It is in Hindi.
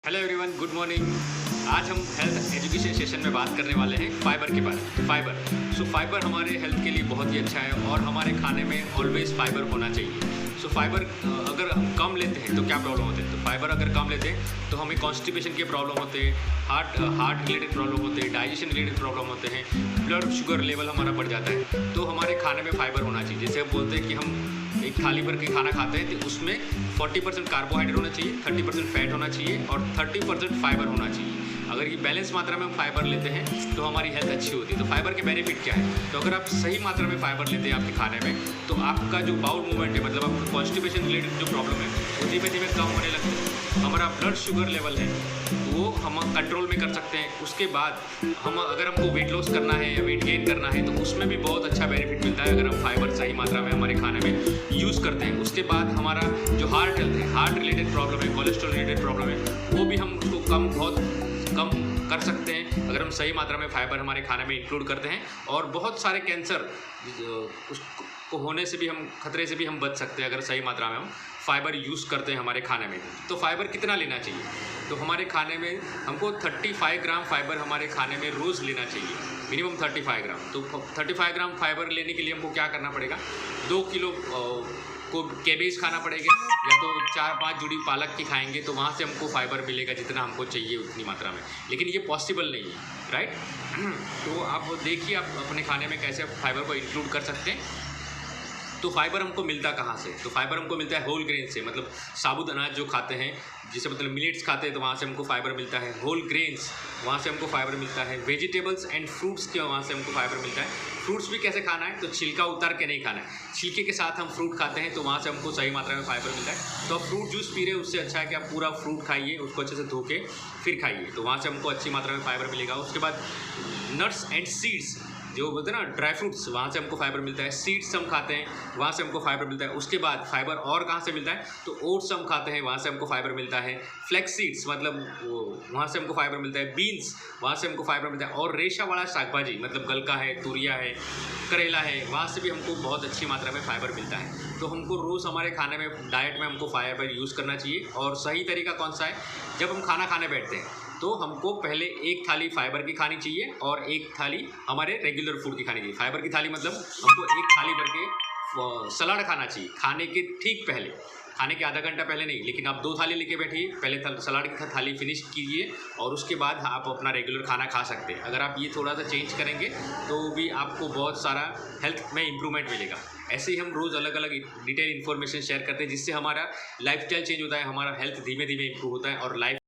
Hello everyone, good morning. आज हम हेल्थ एजुकेशन सेशन में बात करने वाले हैं फाइबर के बारे में। फाइबर हमारे हेल्थ के लिए बहुत ही अच्छा है और हमारे खाने में ऑलवेज फाइबर होना चाहिए। फाइबर अगर हम कम लेते हैं तो क्या प्रॉब्लम होते हैं? तो फाइबर अगर कम लेते हैं तो हमें कॉन्स्टिपेशन के प्रॉब्लम होते हैं, हार्ट रिलेटेड प्रॉब्लम होते हैं, डाइजेशन रिलेटेड प्रॉब्लम होते हैं, ब्लड शुगर लेवल हमारा बढ़ जाता है। तो हमारे खाने में फाइबर होना चाहिए। जैसे हम बोलते हैं कि हम एक थाली भर के खाना खाते हैं तो उसमें 40% कार्बोहाइड्रेट होना चाहिए, 30% फैट होना चाहिए और 30% फाइबर होना चाहिए। अगर ये बैलेंस मात्रा में हम फाइबर लेते हैं तो हमारी हेल्थ अच्छी होती है। तो फाइबर के बेनिफिट क्या है? तो अगर आप सही मात्रा में फाइबर लेते हैं आपके खाने में तो आपका जो बाउल मूवमेंट है, मतलब आपका कॉन्स्टिपेशन रिलेटेड जो प्रॉब्लम है वो धीमे धीमे कम होने लगता है। हमारा ब्लड शुगर लेवल है वो हम कंट्रोल में कर सकते हैं। उसके बाद अगर हमको वेट लॉस करना है या वेट गेन करना है तो उसमें भी बहुत अच्छा बेनिफिट मिलता है अगर हम फाइबर सही मात्रा में हमारे खाने में यूज़ करते हैं। उसके बाद हमारा जो हार्ट हेल्थ है, हार्ट रिलेटेड प्रॉब्लम है, कोलेस्ट्रॉल रिलेटेड प्रॉब्लम है, वो भी हम उसको बहुत कम कर सकते हैं अगर हम सही मात्रा में फाइबर हमारे खाने में इंक्लूड करते हैं। और बहुत सारे कैंसर उसको होने से भी हम खतरे से भी हम बच सकते हैं अगर सही मात्रा में हम फाइबर यूज़ करते हैं हमारे खाने में। तो फाइबर कितना लेना चाहिए? तो हमारे खाने में हमको 35 ग्राम फाइबर हमारे खाने में रोज़ लेना चाहिए, मिनिमम 35 ग्राम। तो 35 ग्राम फाइबर लेने के लिए हमको क्या करना पड़ेगा? 2 किलो को कैबेज खाना पड़ेगा या तो 4-5 जुड़ी पालक की खाएंगे तो वहाँ से हमको फाइबर मिलेगा जितना हमको चाहिए उतनी मात्रा में। लेकिन ये पॉसिबल नहीं है, राइट? तो आप देखिए आप अपने खाने में कैसे फाइबर को इंक्लूड कर सकते हैं। तो फाइबर हमको मिलता कहाँ से? तो फाइबर हमको मिलता है होल ग्रेन से, मतलब साबुत अनाज जो खाते हैं, जिसे मतलब मिलेट्स खाते हैं तो वहाँ से हमको फाइबर मिलता है। होल ग्रेन्स, वहाँ से हमको फाइबर मिलता है। वेजिटेबल्स एंड फ्रूट्स के वहाँ से हमको फाइबर मिलता है। फ्रूट्स भी कैसे खाना है? तो छिलका उतार के नहीं खाना है, छिलके के साथ हम फ्रूट खाते हैं तो वहाँ से हमको सही मात्रा में फाइबर मिलता है। तो आप फ्रूट जूस पी रहे हैं उससे अच्छा है कि आप पूरा फ्रूट खाइए, उसको अच्छे से धो के फिर खाइए, तो वहाँ से हमको अच्छी मात्रा में फाइबर मिलेगा। उसके बाद नट्स एंड सीड्स जो बोलते हैं ना, ड्राई फ्रूट्स, वहाँ से हमको फाइबर मिलता है। सीड्स हम खाते हैं, वहाँ से हमको फाइबर मिलता है। उसके बाद फाइबर और कहाँ से मिलता है? तो ओट्स हम खाते हैं, वहाँ से हमको फाइबर मिलता है। फ्लैक्स सीड्स, मतलब वहाँ से हमको फाइबर मिलता है। बीन्स, वहाँ से हमको फाइबर मिलता है। और रेशा वाला शाकभाजी, मतलब गलका है, तुरिया है, करेला है, वहाँ से भी हमको बहुत अच्छी मात्रा में फाइबर मिलता है। तो हमको रोज़ हमारे खाने में, डाइट में हमको फाइबर यूज़ करना चाहिए। और सही तरीका कौन सा है? जब हम खाना खाने बैठते हैं तो हमको पहले एक थाली फाइबर की खानी चाहिए और एक थाली हमारे रेगुलर फूड की खानी चाहिए। फाइबर की थाली मतलब हमको एक थाली भर के सलाद खाना चाहिए खाने के ठीक पहले, खाने के आधा घंटा पहले नहीं, लेकिन आप 2 थाली लेके बैठिए। पहले सलाद की थाली फिनिश कीजिए और उसके बाद आप अपना रेगुलर खाना खा सकते हैं। अगर आप ये थोड़ा सा चेंज करेंगे तो भी आपको बहुत सारा हेल्थ में इम्प्रूवमेंट मिलेगा। ऐसे ही हम रोज़ अलग अलग डिटेल इन्फॉर्मेशन शेयर करते हैं जिससे हमारा लाइफस्टाइल चेंज होता है, हमारा हेल्थ धीमे धीमे इम्प्रूव होता है और लाइफ